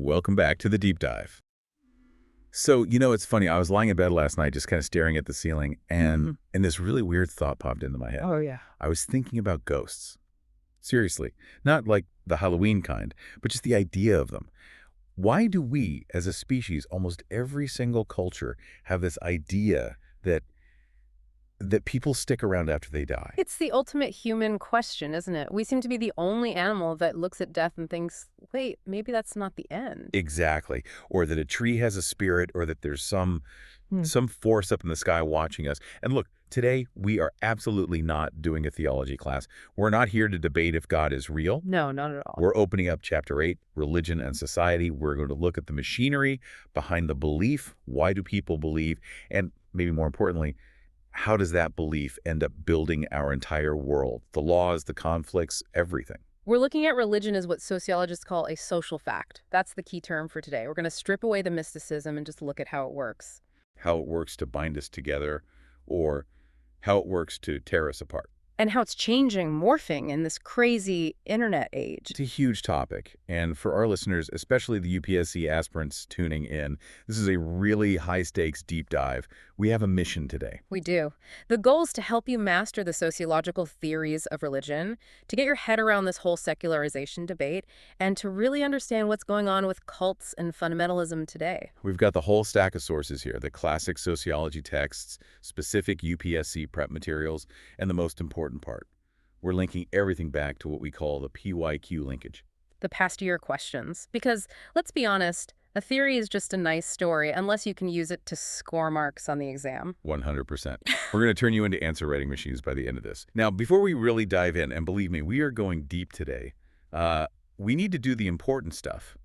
Welcome back to the deep dive. So, it's funny. I was lying in bed last night just kind of staring at the ceiling, and this really weird thought popped into my head. Oh, yeah. I was thinking about ghosts. Seriously. Not like the Halloween kind, but just the idea of them. Why do we, as a species, almost every single culture, have this idea that people stick around after they die? It's the ultimate human question, isn't it? We seem to be the only animal that looks at death and thinks, wait, maybe that's not the end. Exactly. Or that a tree has a spirit, or that there's some force up in the sky watching us. And look, today we are absolutely not doing a theology class. We're not here to debate if God is real. No, not at all. We're opening up Chapter 8, Religion and Society. We're going to look at the machinery behind the belief. Why do people believe? And maybe more importantly, how does that belief end up building our entire world? The laws, the conflicts, everything. We're looking at religion as what sociologists call a social fact. That's the key term for today. We're going to strip away the mysticism and just look at how it works. How it works to bind us together, or how it works to tear us apart. And how it's changing, morphing in this crazy internet age. It's a huge topic, and for our listeners, especially the UPSC aspirants tuning in, this is a really high-stakes deep dive. We have a mission today. We do. The goal is to help you master the sociological theories of religion, to get your head around this whole secularization debate, and to really understand what's going on with cults and fundamentalism today. We've got the whole stack of sources here, the classic sociology texts, specific UPSC prep materials, and the most important part. We're linking everything back to what we call the PYQ linkage. The past year questions. Because, let's be honest, a theory is just a nice story unless you can use it to score marks on the exam. 100%. We're going to turn you into answer writing machines by the end of this. Now, before we really dive in, and believe me, we are going deep today, we need to do the important stuff.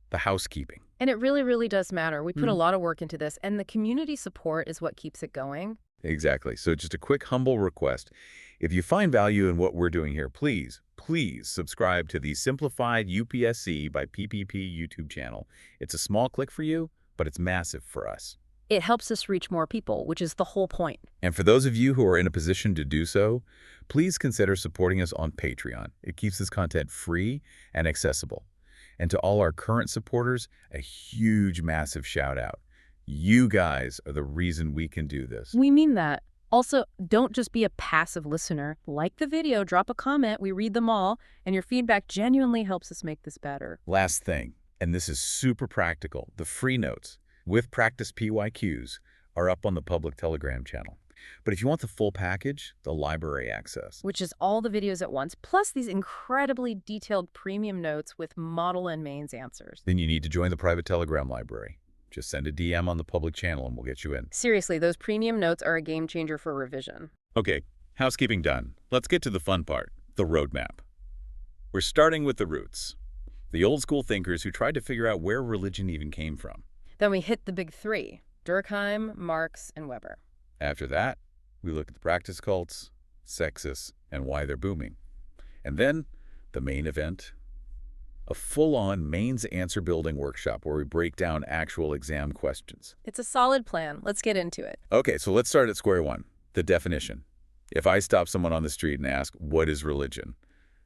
The housekeeping. And it really, really does matter. We put a lot of work into this, and the community support is what keeps it going. Exactly. So just a quick, humble request. If you find value in what we're doing here, please subscribe to the Simplified UPSC by PPP YouTube channel. It's a small click for you, but it's massive for us. It helps us reach more people, which is the whole point. And for those of you who are in a position to do so, please consider supporting us on Patreon. It keeps this content free and accessible. And to all our current supporters, a huge, massive shout out. You guys are the reason we can do this. We mean that. Also, don't just be a passive listener. Like the video, drop a comment, we read them all, and your feedback genuinely helps us make this better. Last thing, and this is super practical, the free notes with practice PYQs are up on the public Telegram channel. But if you want the full package, the library access, which is all the videos at once, plus these incredibly detailed premium notes with model and mains answers. Then you need to join the private Telegram library. Just send a DM on the public channel and we'll get you in. Seriously, those premium notes are a game changer for revision. Okay, housekeeping done. Let's get to the fun part, the roadmap. We're starting with the roots, the old school thinkers who tried to figure out where religion even came from. Then we hit the big three, Durkheim, Marx, and Weber. After that, we look at the practice cults, sexists, and why they're booming. And then, the main event, a full-on mains answer building workshop where we break down actual exam questions. It's a solid plan. Let's get into it. Okay, so let's start at square one, the definition. If I stop someone on the street and ask, what is religion?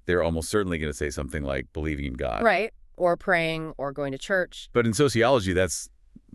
They're almost certainly going to say something like believing in God. Right, or praying, or going to church. But in sociology, that's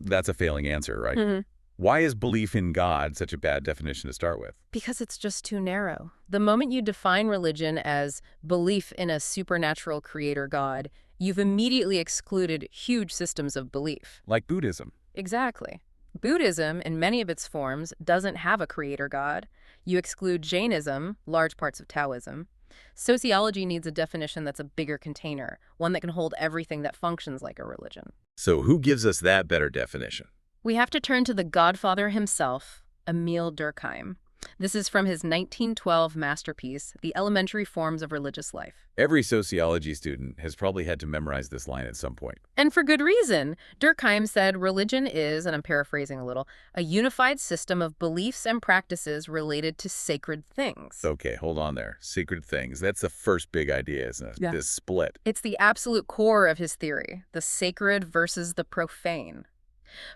a failing answer, right? Why is belief in God such a bad definition to start with? Because it's just too narrow. The moment you define religion as belief in a supernatural creator God, you've immediately excluded huge systems of belief. Like Buddhism. Exactly. Buddhism, in many of its forms, doesn't have a creator God. You exclude Jainism, large parts of Taoism. Sociology needs a definition that's a bigger container, one that can hold everything that functions like a religion. So who gives us that better definition? We have to turn to the godfather himself, Emil Durkheim. This is from his 1912 masterpiece, The Elementary Forms of Religious Life. Every sociology student has probably had to memorize this line at some point. And for good reason. Durkheim said religion is, and I'm paraphrasing a little, a unified system of beliefs and practices related to sacred things. Okay, hold on there. Sacred things. That's the first big idea, isn't it? Yeah. This split. It's the absolute core of his theory, the sacred versus the profane.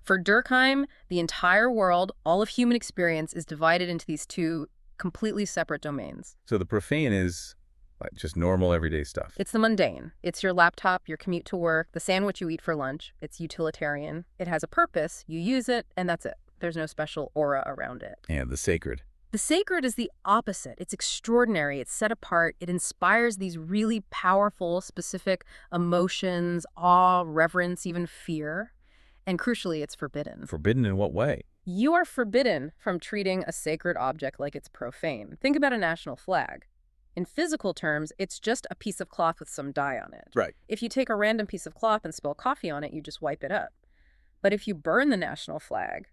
For Durkheim, the entire world, all of human experience, is divided into these two completely separate domains. So the profane is Like just normal everyday stuff. It's the mundane. It's your laptop, your commute to work, the sandwich you eat for lunch. It's utilitarian. It has a purpose. You use it, and that's it. There's no special aura around it. And the sacred. The sacred is the opposite. It's extraordinary. It's set apart. It inspires these really powerful, specific emotions, awe, reverence, even fear. And crucially, it's forbidden. Forbidden in what way? You are forbidden from treating a sacred object like it's profane. Think about a national flag. In physical terms, it's just a piece of cloth with some dye on it. Right. If you take a random piece of cloth and spill coffee on it, you just wipe it up. But if you burn the national flag,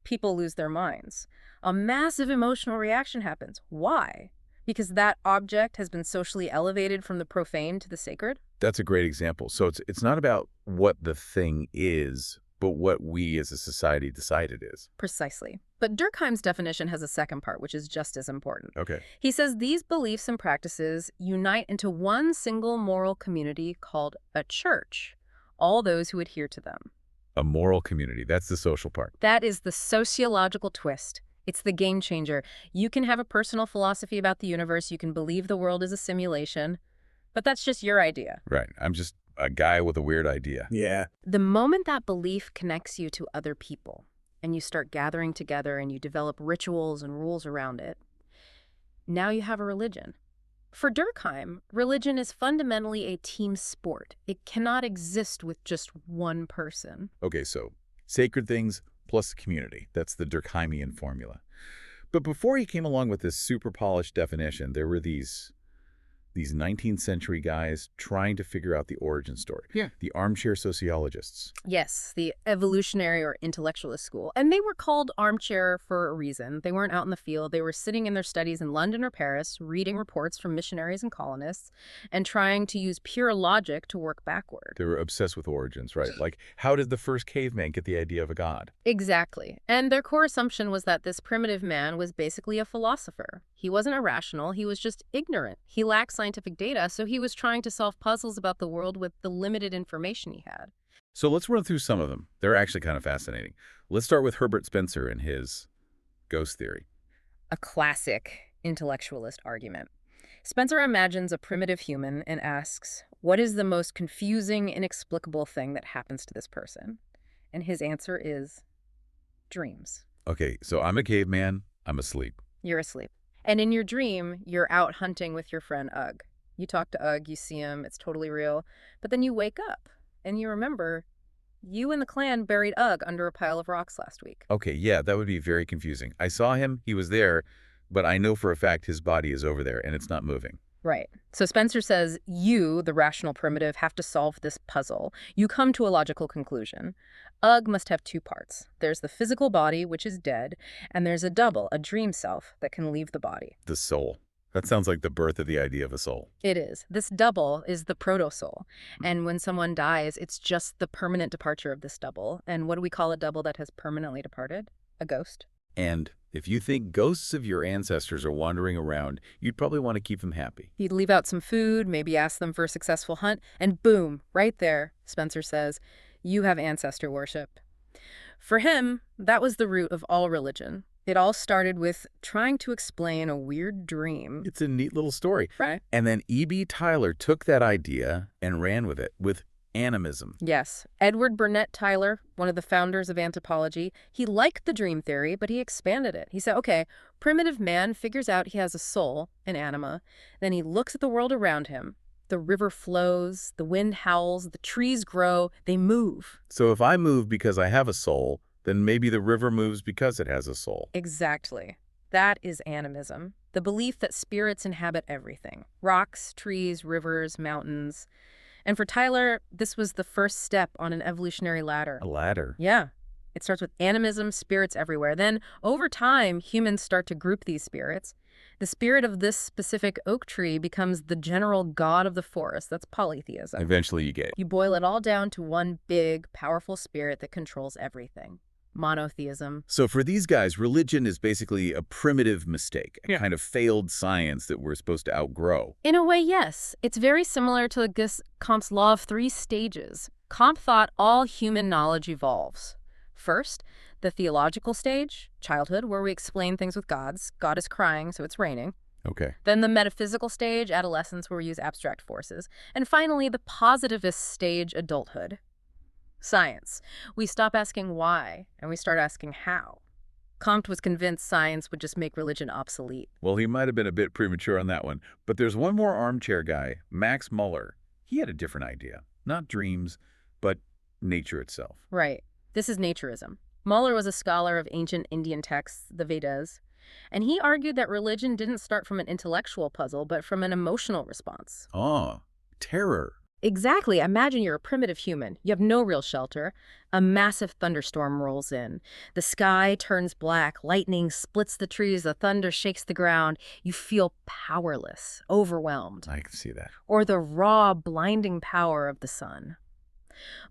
people lose their minds. A massive emotional reaction happens. Why? Because that object has been socially elevated from the profane to the sacred? That's a great example. So it's not about what the thing is, but what we as a society decide it is. Precisely. But Durkheim's definition has a second part, which is just as important. Okay. He says these beliefs and practices unite into one single moral community called a church, all those who adhere to them. A moral community. That's the social part. That is the sociological twist. It's the game changer. You can have a personal philosophy about the universe. You can believe the world is a simulation, but that's just your idea. Right. I'm just a guy with a weird idea. Yeah. The moment that belief connects you to other people and you start gathering together and you develop rituals and rules around it, now you have a religion. For Durkheim, religion is fundamentally a team sport. It cannot exist with just one person. Okay, so sacred things plus community. That's the Durkheimian formula. But before he came along with this super polished definition, there were these 19th century guys trying to figure out the origin story. Yeah. The armchair sociologists. Yes, the evolutionary or intellectualist school. And they were called armchair for a reason. They weren't out in the field. They were sitting in their studies in London or Paris, reading reports from missionaries and colonists, and trying to use pure logic to work backward. They were obsessed with origins, right? Like, how did the first caveman get the idea of a god? Exactly. And their core assumption was that this primitive man was basically a philosopher. He wasn't irrational. He was just ignorant. He lacked scientific data, so he was trying to solve puzzles about the world with the limited information he had. So let's run through some of them. They're actually kind of fascinating. Let's start with Herbert Spencer and his ghost theory. A classic intellectualist argument. Spencer imagines a primitive human and asks, what is the most confusing, inexplicable thing that happens to this person? And his answer is dreams. Okay, so I'm a caveman. I'm asleep. You're asleep. And in your dream, you're out hunting with your friend Ugg. You talk to Ugg, you see him, it's totally real. But then you wake up and you remember you and the clan buried Ugg under a pile of rocks last week. Okay, yeah, that would be very confusing. I saw him, he was there, but I know for a fact his body is over there and it's not moving. Right. So Spencer says you, the rational primitive, have to solve this puzzle. You come to a logical conclusion. Ugg must have two parts. There's the physical body, which is dead, and there's a double, a dream self, that can leave the body. The soul. That sounds like the birth of the idea of a soul. It is. This double is the proto-soul. And when someone dies, it's just the permanent departure of this double. And what do we call a double that has permanently departed? A ghost. And if you think ghosts of your ancestors are wandering around, you'd probably want to keep them happy. You'd leave out some food, maybe ask them for a successful hunt, and boom, right there, Spencer says, you have ancestor worship. For him, that was the root of all religion. It all started with trying to explain a weird dream. It's a neat little story. Right. And then E.B. Tylor took that idea and ran with it, with Animism. Yes. Edward Burnett Tylor, one of the founders of anthropology, he liked the dream theory, but he expanded it. He said, okay, primitive man figures out he has a soul, an anima. Then he looks at the world around him. The river flows, the wind howls, the trees grow, they move. So if I move because I have a soul, then maybe the river moves because it has a soul. Exactly. That is animism, the belief that spirits inhabit everything. Rocks, trees, rivers, mountains. And for Tylor, this was the first step on an evolutionary ladder. A ladder? Yeah. It starts with animism, spirits everywhere. Then, over time, humans start to group these spirits. The spirit of this specific oak tree becomes the general god of the forest. That's polytheism. Eventually you get it. You boil it all down to one big, powerful spirit that controls everything. Monotheism. So for these guys, religion is basically a primitive mistake, a kind of failed science that we're supposed to outgrow. In a way, yes. It's very similar to Comte's law of three stages. Comte thought all human knowledge evolves. First, the theological stage, childhood, where we explain things with gods. God is crying, so it's raining. Okay. Then the metaphysical stage, adolescence, where we use abstract forces. And finally, the positivist stage, adulthood. Science. We stop asking why, and we start asking how. Comte was convinced science would just make religion obsolete. Well, he might have been a bit premature on that one. But there's one more armchair guy, Max Müller. He had a different idea. Not dreams, but nature itself. Right. This is naturism. Müller was a scholar of ancient Indian texts, the Vedas, and he argued that religion didn't start from an intellectual puzzle, but from an emotional response. Oh, terror. Exactly. Imagine you're a primitive human. You have no real shelter. A massive thunderstorm rolls in. The sky turns black. Lightning splits the trees. The thunder shakes the ground. You feel powerless, overwhelmed. I can see that. Or the raw, blinding power of the sun.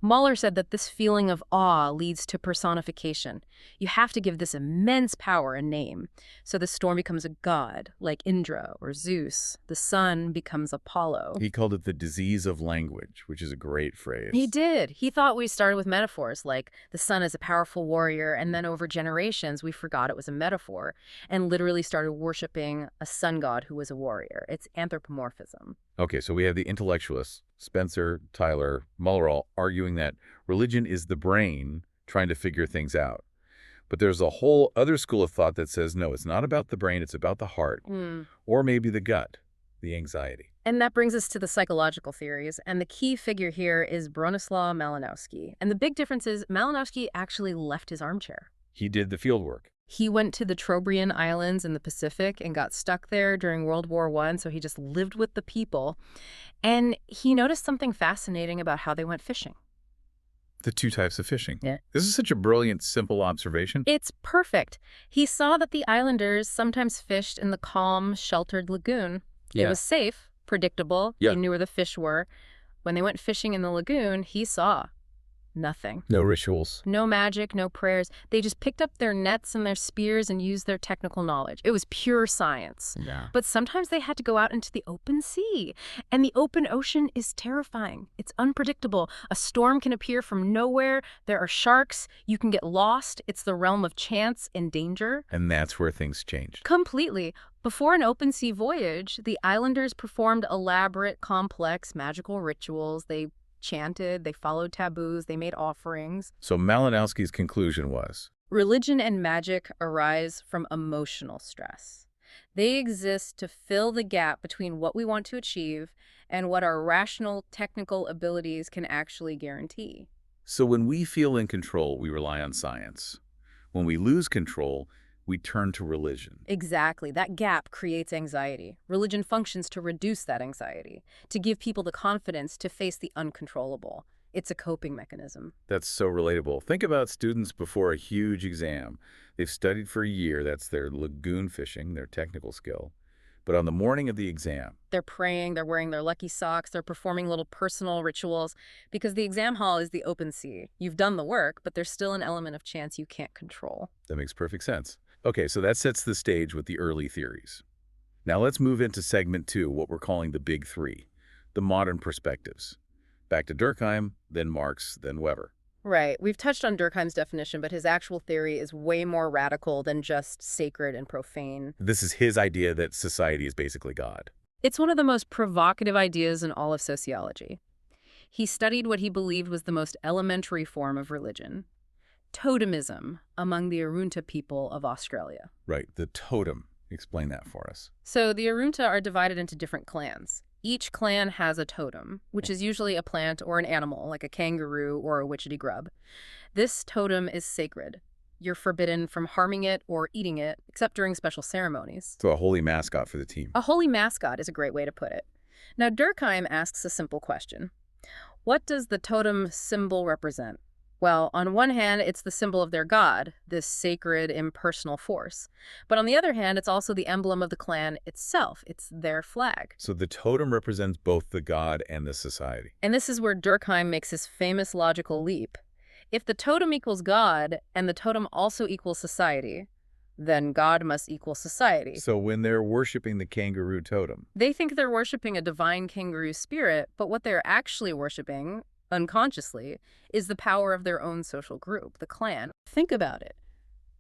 Müller said that this feeling of awe leads to personification. You have to give this immense power a name. So the storm becomes a god, like Indra or Zeus. The sun becomes Apollo. He called it the disease of language, which is a great phrase. He did. He thought we started with metaphors, like the sun is a powerful warrior, and then over generations we forgot it was a metaphor and literally started worshiping a sun god who was a warrior. It's anthropomorphism. Okay, so we have the intellectualists, Spencer, Tylor, Müller, all arguing that religion is the brain trying to figure things out. But there's a whole other school of thought that says, no, it's not about the brain, it's about the heart, or maybe the gut, the anxiety. And that brings us to the psychological theories, and the key figure here is Bronislaw Malinowski. And the big difference is Malinowski actually left his armchair. He did the field work. He went to the Trobriand Islands in the Pacific and got stuck there during World War I, so he just lived with the people. And he noticed something fascinating about how they went fishing. The two types of fishing. Yeah. This is such a brilliant, simple observation. It's perfect. He saw that the islanders sometimes fished in the calm, sheltered lagoon. It was safe, predictable. Yeah. He knew where the fish were. When they went fishing in the lagoon, he saw nothing. No rituals. No magic, no prayers. They just picked up their nets and their spears and used their technical knowledge. It was pure science. Yeah. But sometimes they had to go out into the open sea. And the open ocean is terrifying. It's unpredictable. A storm can appear from nowhere. There are sharks. You can get lost. It's the realm of chance and danger. And that's where things changed. Completely. Before an open sea voyage, the islanders performed elaborate, complex, magical rituals. They chanted, they followed taboos, they made offerings. So Malinowski's conclusion was, religion and magic arise from emotional stress. They exist to fill the gap between what we want to achieve and what our rational, technical abilities can actually guarantee. so when we feel in control, we rely on science. When we lose control, we turn to religion. Exactly. That gap creates anxiety. Religion functions to reduce that anxiety, to give people the confidence to face the uncontrollable. It's a coping mechanism. That's so relatable. Think about students before a huge exam. They've studied for a year. That's their lagoon fishing, their technical skill. But on the morning of the exam, They're praying, they're wearing their lucky socks, they're performing little personal rituals, because the exam hall is the open sea. You've done the work, but there's still an element of chance you can't control. that makes perfect sense. Okay, so that sets the stage with the early theories. Now let's move into segment 2, what we're calling the big three, the modern perspectives. Back to Durkheim, then Marx, then Weber. Right. We've touched on Durkheim's definition, but his actual theory is way more radical than just sacred and profane. This is his idea that society is basically God. It's one of the most provocative ideas in all of sociology. He studied what he believed was the most elementary form of religion, totemism, among the Arunta people of Australia. Right, the totem. Explain that for us. So the Arunta are divided into different clans. Each clan has a totem, which is usually a plant or an animal, like a kangaroo or a witchetty grub. This totem is sacred. You're forbidden from harming it or eating it, except during special ceremonies. So a holy mascot for the team. A holy mascot is a great way to put it. Now, Durkheim asks a simple question. What does the totem symbol represent? Well, on one hand, it's the symbol of their god, this sacred, impersonal force. But on the other hand, it's also the emblem of the clan itself. It's their flag. So the totem represents both the god and the society. And this is where Durkheim makes his famous logical leap. If the totem equals God, and the totem also equals society, then God must equal society. So when they're worshiping the kangaroo totem, They think they're worshiping a divine kangaroo spirit, but what they're actually worshiping, unconsciously, is the power of their own social group, the clan. Think about it.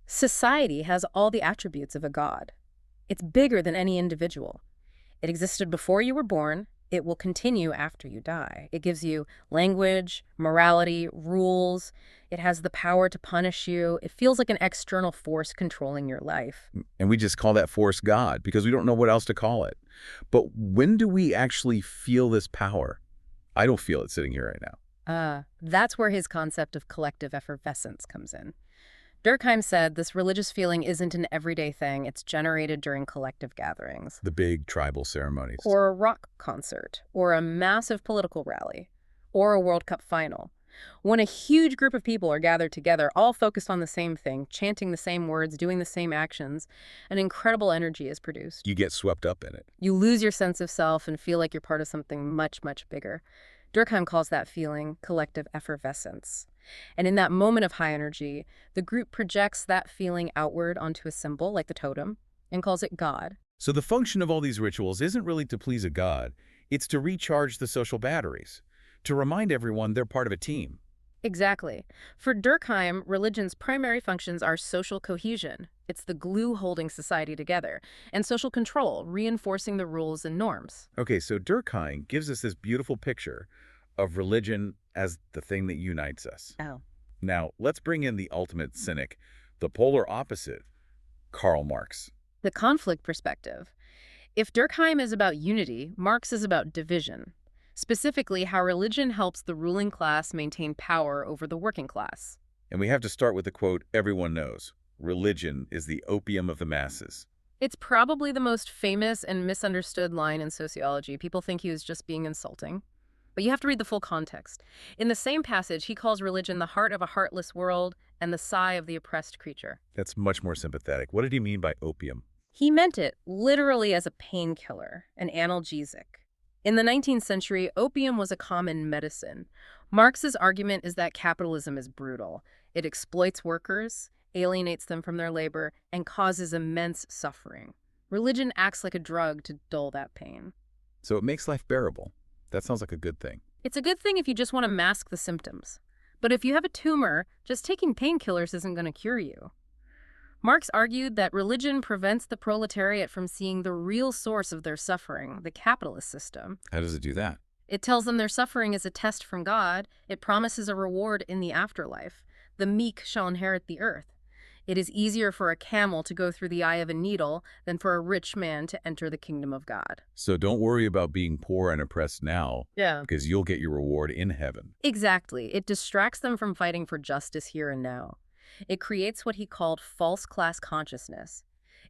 Society has all the attributes of a god. It's bigger than any individual. It existed before you were born. It will continue after you die. It gives you language, morality, rules. It has the power to punish you. It feels like an external force controlling your life. And we just call that force God because we don't know what else to call it. But when do we actually feel this power? I don't feel it sitting here right now. That's where his concept of collective effervescence comes in. Durkheim said this religious feeling isn't an everyday thing. It's generated during collective gatherings. The big tribal ceremonies. Or a rock concert, or a massive political rally, or a World Cup final. When a huge group of people are gathered together, all focused on the same thing, chanting the same words, doing the same actions, an incredible energy is produced. You get swept up in it. You lose your sense of self and feel like you're part of something much, much bigger. Durkheim calls that feeling collective effervescence. And in that moment of high energy, the group projects that feeling outward onto a symbol, like the totem, and calls it God. So the function of all these rituals isn't really to please a god. It's to recharge the social batteries, to remind everyone they're part of a team. Exactly. For Durkheim, religion's primary functions are social cohesion. It's the glue holding society together, and social control, reinforcing the rules and norms. Okay, so Durkheim gives us this beautiful picture of religion as the thing that unites us. Oh. Now, let's bring in the ultimate cynic, the polar opposite, Karl Marx. The conflict perspective. If Durkheim is about unity, Marx is about division. Specifically, how religion helps the ruling class maintain power over the working class. And we have to start with the quote everyone knows. Religion is the opium of the masses. It's probably the most famous and misunderstood line in sociology. People think he was just being insulting. But you have to read the full context. In the same passage, he calls religion the heart of a heartless world and the sigh of the oppressed creature. That's much more sympathetic. What did he mean by opium? He meant it literally as a painkiller, an analgesic. In the 19th century, opium was a common medicine. Marx's argument is that capitalism is brutal. It exploits workers, alienates them from their labor, and causes immense suffering. Religion acts like a drug to dull that pain. So it makes life bearable. That sounds like a good thing. It's a good thing if you just want to mask the symptoms. But if you have a tumor, just taking painkillers isn't going to cure you. Marx argued that religion prevents the proletariat from seeing the real source of their suffering, the capitalist system. How does it do that? It tells them their suffering is a test from God. It promises a reward in the afterlife. The meek shall inherit the earth. It is easier for a camel to go through the eye of a needle than for a rich man to enter the kingdom of God. So don't worry about being poor and oppressed now, because you'll get your reward in heaven. Exactly. It distracts them from fighting for justice here and now. It creates what he called false class consciousness.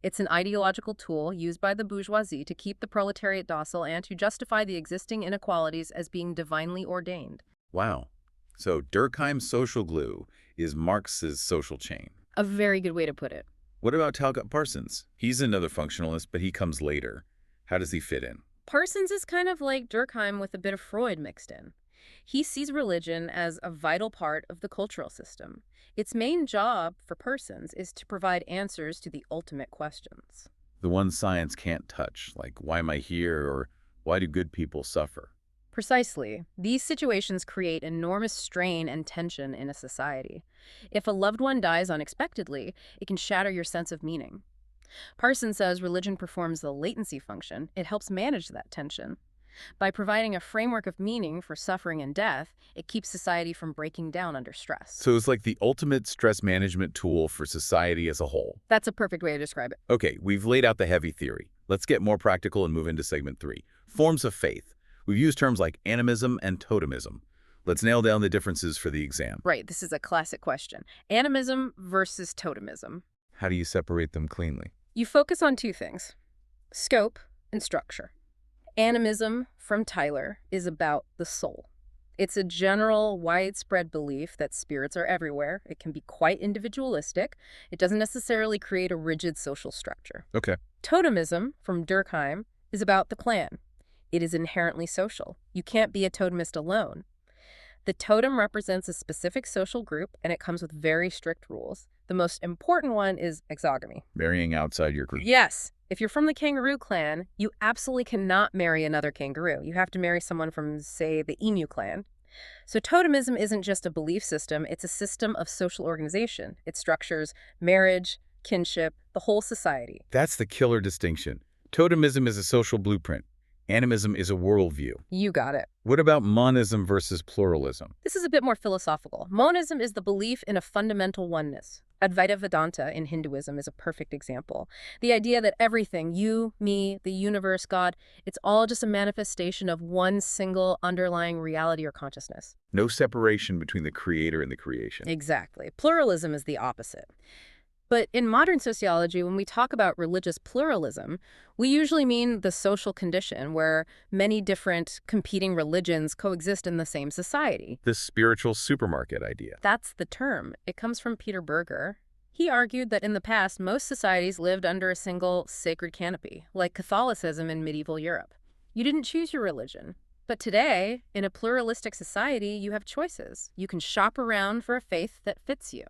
It's an ideological tool used by the bourgeoisie to keep the proletariat docile and to justify the existing inequalities as being divinely ordained. Wow. So Durkheim's social glue is Marx's social chain. A very good way to put it. What about Tylor Parsons? He's another functionalist, but he comes later. How does he fit in? Parsons is kind of like Durkheim with a bit of Freud mixed in. He sees religion as a vital part of the cultural system. Its main job for Parsons is to provide answers to the ultimate questions. The ones science can't touch, like why am I here or why do good people suffer? Precisely. These situations create enormous strain and tension in a society. If a loved one dies unexpectedly, it can shatter your sense of meaning. Parsons says religion performs the latency function. It helps manage that tension. By providing a framework of meaning for suffering and death, it keeps society from breaking down under stress. So it's like the ultimate stress management tool for society as a whole. That's a perfect way to describe it. Okay, we've laid out the heavy theory. Let's get more practical and move into segment 3. Forms of faith. We've used terms like animism and totemism. Let's nail down the differences for the exam. Right, this is a classic question. Animism versus totemism. How do you separate them cleanly? You focus on two things: scope and structure. Animism, from Tylor, is about the soul. It's a general, widespread belief that spirits are everywhere. It can be quite individualistic. It doesn't necessarily create a rigid social structure. Okay. Totemism, from Durkheim, is about the clan. It is inherently social. You can't be a totemist alone. The totem represents a specific social group, and it comes with very strict rules. The most important one is exogamy. Marrying outside your group. Yes. If you're from the kangaroo clan, you absolutely cannot marry another kangaroo. You have to marry someone from, say, the emu clan. So totemism isn't just a belief system, it's a system of social organization. It structures marriage, kinship, the whole society. That's the killer distinction. Totemism is a social blueprint. Animism is a worldview. You got it. What about monism versus pluralism? This is a bit more philosophical. Monism is the belief in a fundamental oneness. Advaita Vedanta in Hinduism is a perfect example. The idea that everything, you, me, the universe, God, it's all just a manifestation of one single underlying reality or consciousness. No separation between the creator and the creation. Exactly. Pluralism is the opposite. But in modern sociology, when we talk about religious pluralism, we usually mean the social condition where many different competing religions coexist in the same society. The spiritual supermarket idea. That's the term. It comes from Peter Berger. He argued that in the past, most societies lived under a single sacred canopy, like Catholicism in medieval Europe. You didn't choose your religion. But today, in a pluralistic society, you have choices. You can shop around for a faith that fits you.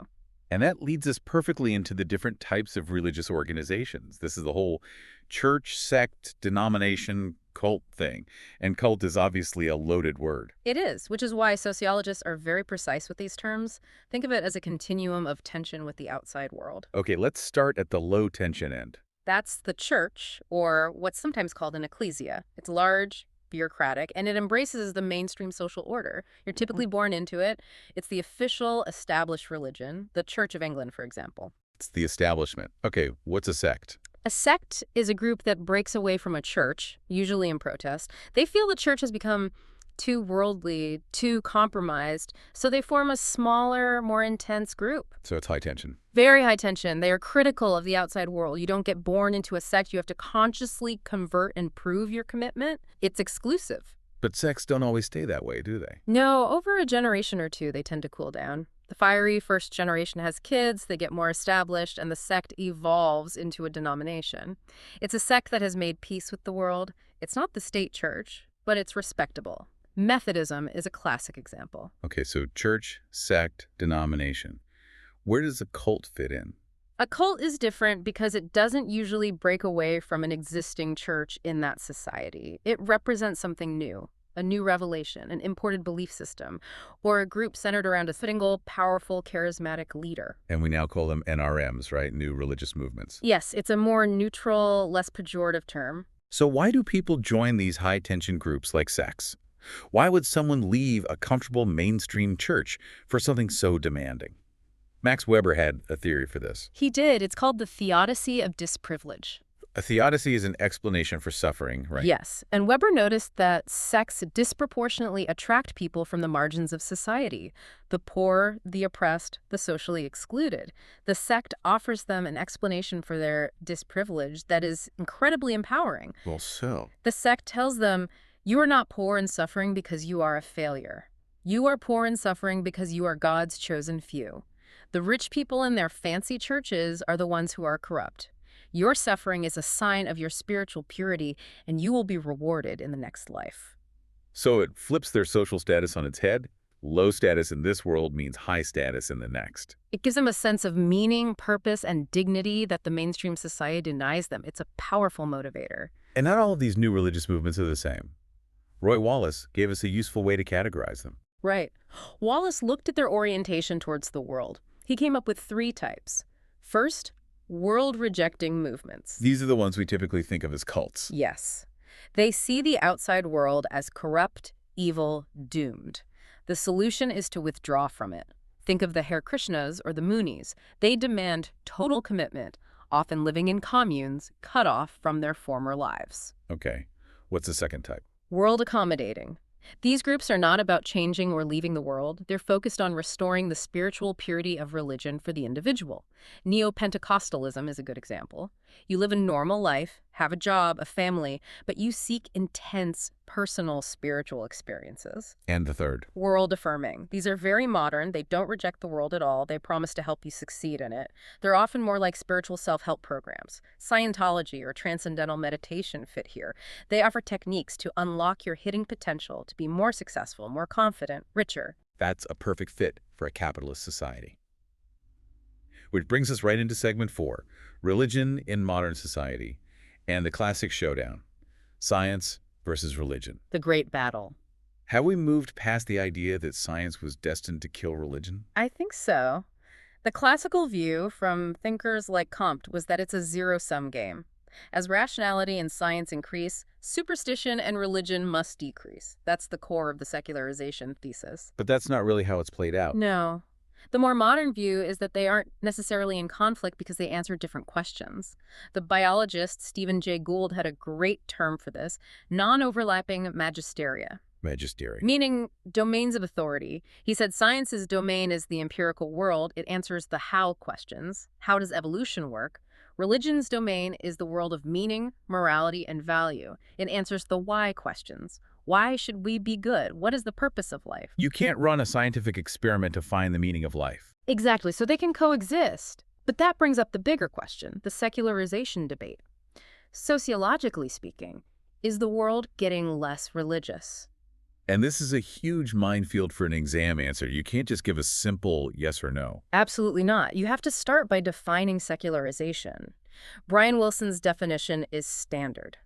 And that leads us perfectly into the different types of religious organizations. This is the whole church, sect, denomination, cult thing. And cult is obviously a loaded word. It is, which is why sociologists are very precise with these terms. Think of it as a continuum of tension with the outside world. Okay, let's start at the low tension end. That's the church, or what's sometimes called an ecclesia. It's large, bureaucratic, and it embraces the mainstream social order. You're typically born into it. It's the official established religion, the Church of England, for example. It's the establishment. Okay, what's a sect? A sect is a group that breaks away from a church, usually in protest. They feel the church has become too worldly, too compromised, so they form a smaller, more intense group. So it's high tension. Very high tension. They are critical of the outside world. You don't get born into a sect. You have to consciously convert and prove your commitment. It's exclusive. But sects don't always stay that way, do they? No, over a generation or two, they tend to cool down. The fiery first generation has kids, they get more established, and the sect evolves into a denomination. It's a sect that has made peace with the world. It's not the state church, but it's respectable. Methodism is a classic example. Okay, so church, sect, denomination. Where does a cult fit in? A cult is different because it doesn't usually break away from an existing church in that society. It represents something new, a new revelation, an imported belief system, or a group centered around a single, powerful, charismatic leader. And we now call them NRMs, right? New religious movements. Yes, it's a more neutral, less pejorative term. So why do people join these high-tension groups like sects? Why would someone leave a comfortable mainstream church for something so demanding? Max Weber had a theory for this. He did. It's called the Theodicy of Disprivilege. A theodicy is an explanation for suffering, right? Yes, and Weber noticed that sects disproportionately attract people from the margins of society, the poor, the oppressed, the socially excluded. The sect offers them an explanation for their disprivilege that is incredibly empowering. Well, so? The sect tells them, you are not poor and suffering because you are a failure. You are poor and suffering because you are God's chosen few. The rich people in their fancy churches are the ones who are corrupt. Your suffering is a sign of your spiritual purity, and you will be rewarded in the next life. So it flips their social status on its head? Low status in this world means high status in the next. It gives them a sense of meaning, purpose, and dignity that the mainstream society denies them. It's a powerful motivator. And not all of these new religious movements are the same. Roy Wallace gave us a useful way to categorize them. Right. Wallace looked at their orientation towards the world. He came up with 3 types. First, world-rejecting movements. These are the ones we typically think of as cults. Yes. They see the outside world as corrupt, evil, doomed. The solution is to withdraw from it. Think of the Hare Krishnas or the Munis. They demand total commitment, often living in communes, cut off from their former lives. Okay. What's the second type? World accommodating. These groups are not about changing or leaving the world. They're focused on restoring the spiritual purity of religion for the individual. Neo-Pentecostalism is a good example. You live a normal life, have a job, a family, but you seek intense, personal spiritual experiences. And the third? World affirming. These are very modern. They don't reject the world at all. They promise to help you succeed in it. They're often more like spiritual self-help programs. Scientology or transcendental meditation fit here. They offer techniques to unlock your hidden potential to be more successful, more confident, richer. That's a perfect fit for a capitalist society. Which brings us right into segment 4, religion in modern society, and the classic showdown, science versus religion. The great battle. Have we moved past the idea that science was destined to kill religion? I think so. The classical view from thinkers like Comte was that it's a zero-sum game. As rationality and science increase, superstition and religion must decrease. That's the core of the secularization thesis. But that's not really how it's played out. No. The more modern view is that they aren't necessarily in conflict because they answer different questions. The biologist Stephen Jay Gould had a great term for this, non-overlapping magisteria. Magistery. Meaning domains of authority. He said science's domain is the empirical world. It answers the how questions. How does evolution work? Religion's domain is the world of meaning, morality, and value. It answers the why questions. Why should we be good? What is the purpose of life? You can't run a scientific experiment to find the meaning of life. Exactly, so they can coexist. But that brings up the bigger question, the secularization debate. Sociologically speaking, is the world getting less religious? And this is a huge minefield for an exam answer. You can't just give a simple yes or no. Absolutely not. You have to start by defining secularization. Brian Wilson's definition is standard.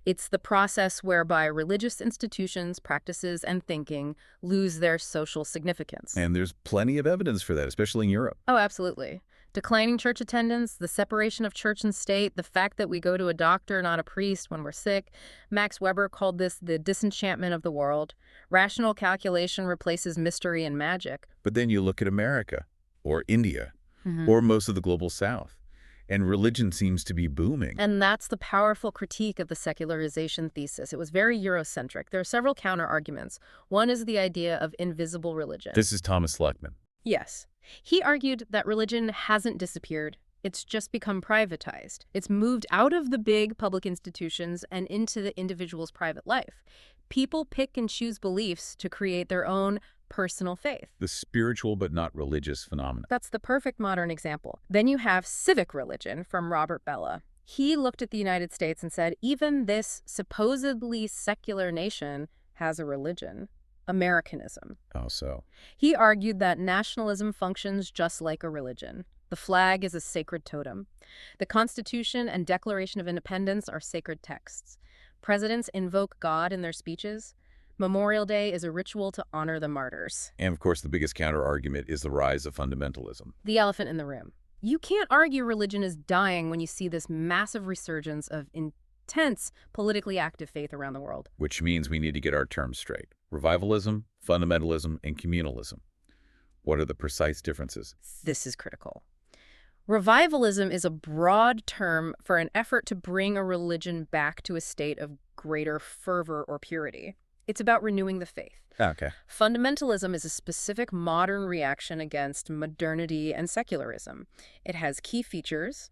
It's the process whereby religious institutions, practices, and thinking lose their social significance. And there's plenty of evidence for that, especially in Europe. Oh, absolutely. Declining church attendance, the separation of church and state, the fact that we go to a doctor, not a priest, when we're sick. Max Weber called this the disenchantment of the world. Rational calculation replaces mystery and magic. But then you look at America, or India, or most of the global south, and religion seems to be booming. And that's the powerful critique of the secularization thesis. It was very Eurocentric. There are several counter-arguments. One is the idea of invisible religion. This is Thomas Luckman. Yes. He argued that religion hasn't disappeared. It's just become privatized. It's moved out of the big public institutions and into the individual's private life. People pick and choose beliefs to create their own personal faith. The spiritual but not religious phenomenon. That's the perfect modern example. Then you have civic religion from Robert Bellah. He looked at the United States and said, even this supposedly secular nation has a religion. Americanism. Oh, so? He argued that nationalism functions just like a religion. The flag is a sacred totem. The Constitution and Declaration of Independence are sacred texts. Presidents invoke God in their speeches. Memorial Day is a ritual to honor the martyrs. And of course, the biggest counter-argument is the rise of fundamentalism. The elephant in the room. You can't argue religion is dying when you see this massive resurgence of intense, politically active faith around the world. Which means we need to get our terms straight. Revivalism, fundamentalism, and communalism. What are the precise differences? This is critical. Revivalism is a broad term for an effort to bring a religion back to a state of greater fervor or purity. It's about renewing the faith. Okay. Fundamentalism is a specific modern reaction against modernity and secularism. It has key features.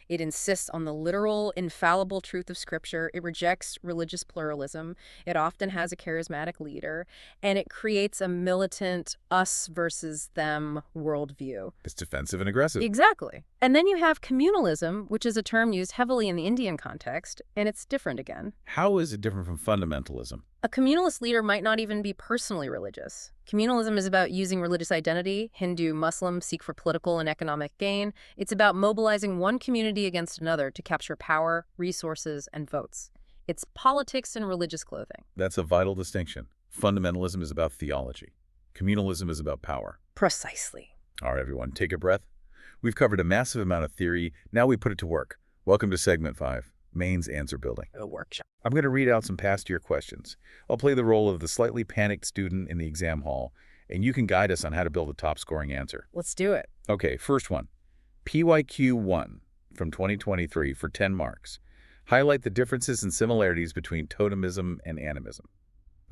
It insists on the literal, infallible truth of Scripture. It rejects religious pluralism. It often has a charismatic leader. And it creates a militant us versus them worldview. It's defensive and aggressive. Exactly. And then you have communalism, which is a term used heavily in the Indian context, and it's different again. How is it different from fundamentalism? A communalist leader might not even be personally religious. Communalism is about using religious identity. Hindu, Muslim seek for political and economic gain. It's about mobilizing one community against another to capture power, resources, and votes. It's politics and religious clothing. That's a vital distinction. Fundamentalism is about theology. Communalism is about power. Precisely. All right, everyone, take a breath. We've covered a massive amount of theory. Now we put it to work. Welcome to Segment 5, Maine's Answer Building. A workshop. I'm going to read out some past year questions. I'll play the role of the slightly panicked student in the exam hall, and you can guide us on how to build a top-scoring answer. Let's do it. Okay, first one. PYQ1 from 2023 for 10 marks. Highlight the differences and similarities between totemism and animism.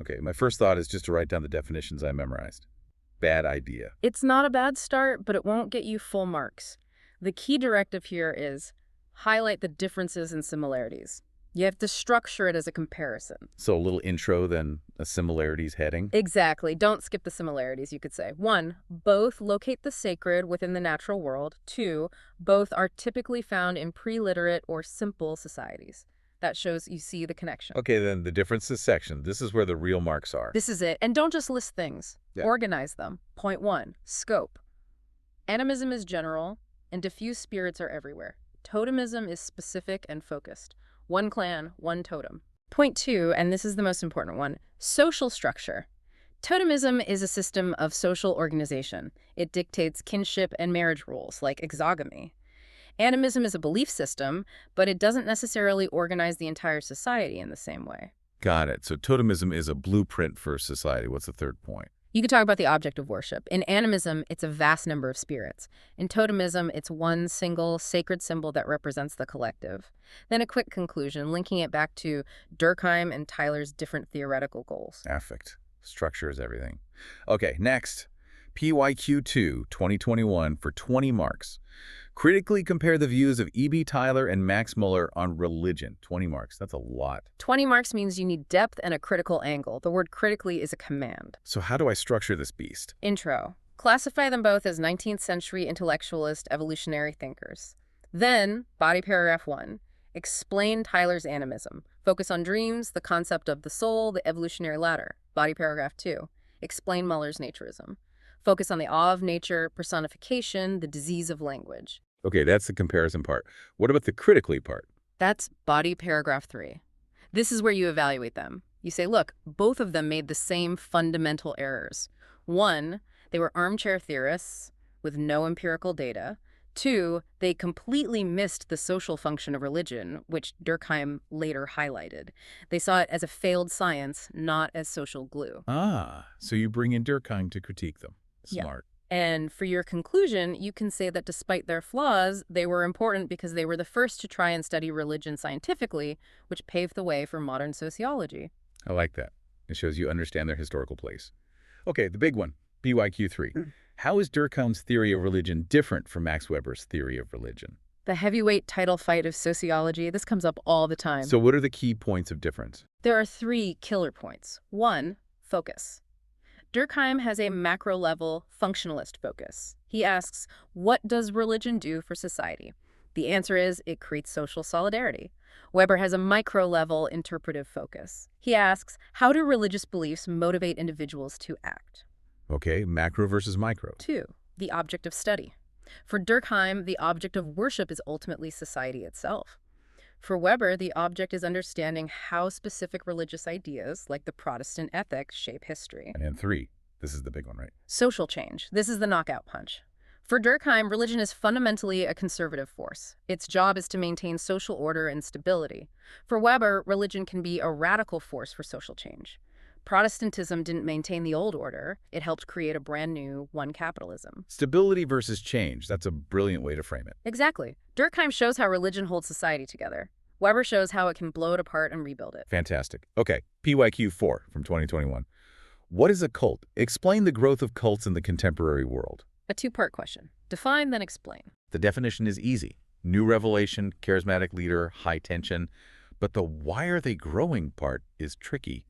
Okay, my first thought is just to write down the definitions I memorized. Bad idea. It's not a bad start, but it won't get you full marks. The key directive here is highlight the differences and similarities. You have to structure it as a comparison. So a little intro, then a similarities heading? Exactly. Don't skip the similarities, you could say. 1, both locate the sacred within the natural world. 2, both are typically found in pre-literate or simple societies. That shows you see the connection. Okay, then the differences section. This is where the real marks are. This is it. And don't just list things. Yeah. Organize them. Point 1, scope. Animism is general, and diffuse spirits are everywhere. Totemism is specific and focused. One clan, one totem. Point 2, and this is the most important one, social structure. Totemism is a system of social organization. It dictates kinship and marriage rules, like exogamy. Animism is a belief system, but it doesn't necessarily organize the entire society in the same way. Got it. So totemism is a blueprint for society. What's the third point? You could talk about the object of worship. In animism, it's a vast number of spirits. In totemism, it's one single sacred symbol that represents the collective. Then a quick conclusion, linking it back to Durkheim and Tylor's different theoretical goals. Affect. Structure is everything. Okay, next. PYQ2 2021 for 20 marks. Critically compare the views of E.B. Tylor and Max Müller on religion. 20 marks. That's a lot. 20 marks means you need depth and a critical angle. The word critically is a command. So how do I structure this beast? Intro. Classify them both as 19th century intellectualist evolutionary thinkers. Then, body paragraph 1. Explain Tylor's animism. Focus on dreams, the concept of the soul, the evolutionary ladder. Body paragraph 2. Explain Müller's naturism. Focus on the awe of nature, personification, the disease of language. Okay, that's the comparison part. What about the critically part? That's body paragraph 3. This is where you evaluate them. You say, look, both of them made the same fundamental errors. 1, they were armchair theorists with no empirical data. 2, they completely missed the social function of religion, which Durkheim later highlighted. They saw it as a failed science, not as social glue. Ah, so you bring in Durkheim to critique them. Yeah. Smart. And for your conclusion, you can say that despite their flaws, they were important because they were the first to try and study religion scientifically, which paved the way for modern sociology. I like that. It shows you understand their historical place. Okay, the big one, BYQ3. How is Durkheim's theory of religion different from Max Weber's theory of religion? The heavyweight title fight of sociology, this comes up all the time. So what are the key points of difference? There are 3 killer points. 1, focus. Durkheim has a macro-level functionalist focus. He asks, what does religion do for society? The answer is, it creates social solidarity. Weber has a micro-level interpretive focus. He asks, how do religious beliefs motivate individuals to act? Okay, macro versus micro. 2, the object of study. For Durkheim, the object of worship is ultimately society itself. For Weber, the object is understanding how specific religious ideas, like the Protestant ethic, shape history. And 3, this is the big one, right? Social change. This is the knockout punch. For Durkheim, religion is fundamentally a conservative force. Its job is to maintain social order and stability. For Weber, religion can be a radical force for social change. Protestantism didn't maintain the old order. It helped create a brand new one capitalism. Stability versus change. That's a brilliant way to frame it. Exactly. Durkheim shows how religion holds society together. Weber shows how it can blow it apart and rebuild it. Fantastic. Okay, PYQ4 from 2021. What is a cult? Explain the growth of cults in the contemporary world. A 2-part question. Define, then explain. The definition is easy. New revelation, charismatic leader, high tension. But the why are they growing part is tricky.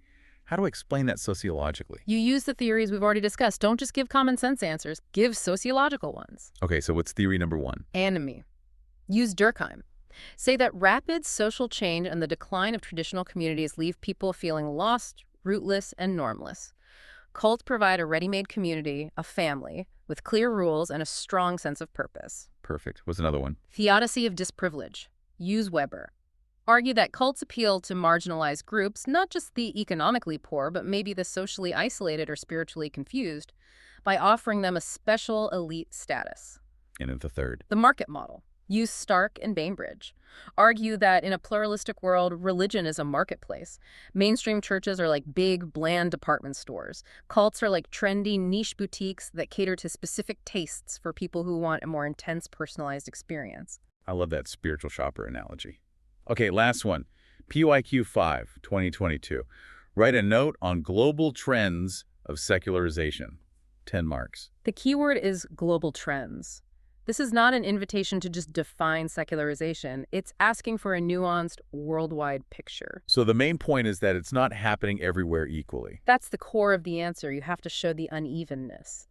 How do I explain that sociologically? You use the theories we've already discussed. Don't just give common sense answers. Give sociological ones. Okay, so what's theory number 1? Enemy. Use Durkheim. Say that rapid social change and the decline of traditional communities leave people feeling lost, rootless, and normless. Cults provide a ready-made community, a family, with clear rules and a strong sense of purpose. Perfect. What's another one? Theodicy of Disprivilege. Use Weber. Argue that cults appeal to marginalized groups, not just the economically poor, but maybe the socially isolated or spiritually confused, by offering them a special elite status. And then the third. The market model. Use Stark and Bainbridge. Argue that in a pluralistic world, religion is a marketplace. Mainstream churches are like big, bland department stores. Cults are like trendy, niche boutiques that cater to specific tastes for people who want a more intense, personalized experience. I love that spiritual shopper analogy. Okay, last one. PYQ5, 2022. Write a note on global trends of secularization. 10 marks. The keyword is global trends. This is not an invitation to just define secularization. It's asking for a nuanced, worldwide picture. So the main point is that it's not happening everywhere equally. That's the core of the answer. You have to show the unevenness.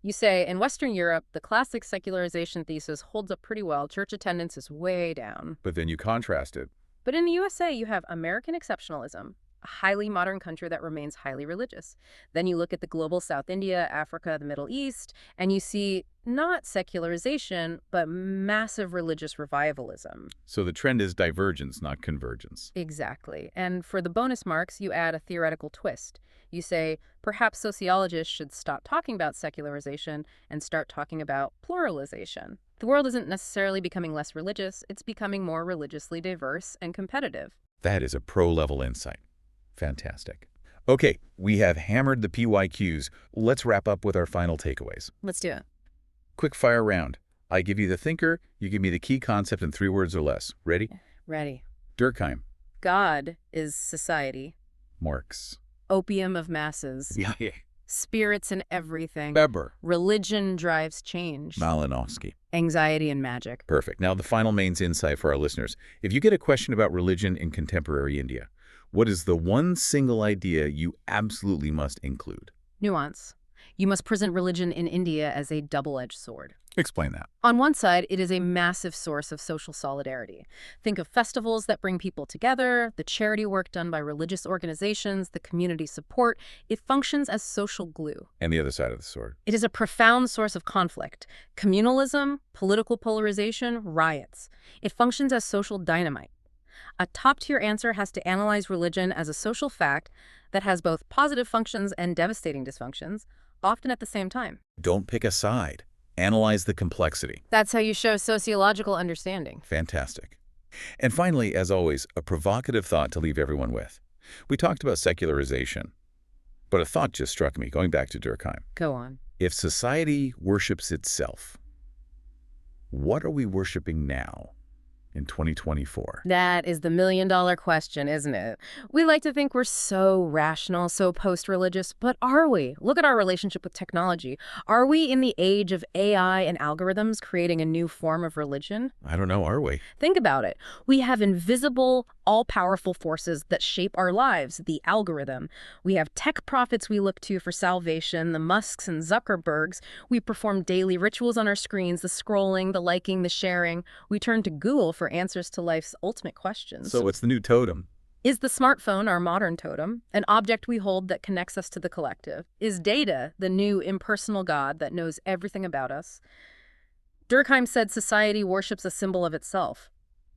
You say, in Western Europe, the classic secularization thesis holds up pretty well. Church attendance is way down. But then you contrast it. But in the USA, you have American exceptionalism, a highly modern country that remains highly religious. Then you look at the global South India, Africa, the Middle East, and you see not secularization, but massive religious revivalism. So the trend is divergence, not convergence. Exactly. And for the bonus marks, you add a theoretical twist. You say, perhaps sociologists should stop talking about secularization and start talking about pluralization. The world isn't necessarily becoming less religious, it's becoming more religiously diverse and competitive. That is a pro-level insight. Fantastic. Okay, we have hammered the PYQs. Let's wrap up with our final takeaways. Let's do it. Quick fire round. I give you the thinker, you give me the key concept in 3 words or less. Ready? Ready. Durkheim. God is society. Marx. Opium of masses. Yeah. Spirits in everything. Weber. Religion drives change. Malinowski. Anxiety and magic. Perfect. Now the final mains insight for our listeners. If you get a question about religion in contemporary India, what is the one single idea you absolutely must include? Nuance. You must present religion in India as a double-edged sword. Explain that. On one side, it is a massive source of social solidarity. Think of festivals that bring people together, the charity work done by religious organizations, the community support. It functions as social glue. And the other side of the sword. It is a profound source of conflict. Communalism, political polarization, riots. It functions as social dynamite. A top-tier answer has to analyze religion as a social fact that has both positive functions and devastating dysfunctions, often at the same time. Don't pick a side. Analyze the complexity. That's how you show sociological understanding. Fantastic. And finally, as always, a provocative thought to leave everyone with. We talked about secularization, but a thought just struck me, going back to Durkheim. Go on. If society worships itself, what are we worshiping now in 2024? That is the million-dollar question, isn't it? We like to think we're so rational, so post-religious, but are we? Look at our relationship with technology. Are we in the age of AI and algorithms creating a new form of religion? I don't know, are we? Think about it. We have invisible, all-powerful forces that shape our lives, the algorithm. We have tech prophets we look to for salvation, the Musks and Zuckerbergs. We perform daily rituals on our screens, the scrolling, the liking, the sharing. We turn to Google for answers to life's ultimate questions. So it's the new totem. Is the smartphone our modern totem, an object we hold that connects us to the collective? Is data the new impersonal God that knows everything about us? Durkheim said society worships a symbol of itself.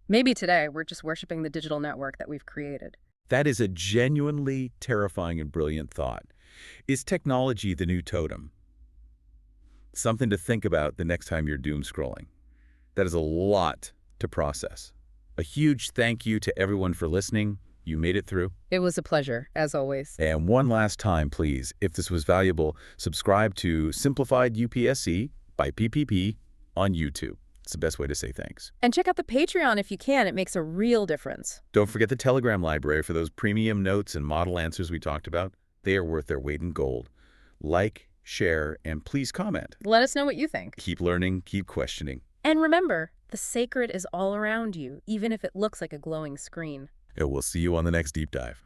Maybe today we're just worshiping the digital network that we've created. That is a genuinely terrifying and brilliant thought. Is technology the new totem? Something to think about the next time you're doom scrolling. That is a lot to process. A huge thank you to everyone for listening. You made it through. It was a pleasure, as always. And one last time, please, if this was valuable, subscribe to Simplified UPSC by PPP on YouTube. It's the best way to say thanks. And check out the Patreon if you can. It makes a real difference. Don't forget the Telegram library for those premium notes and model answers we talked about. They are worth their weight in gold. Like, share, and please comment. Let us know what you think. Keep learning, keep questioning. And remember, the sacred is all around you, even if it looks like a glowing screen. And we'll see you on the next deep dive.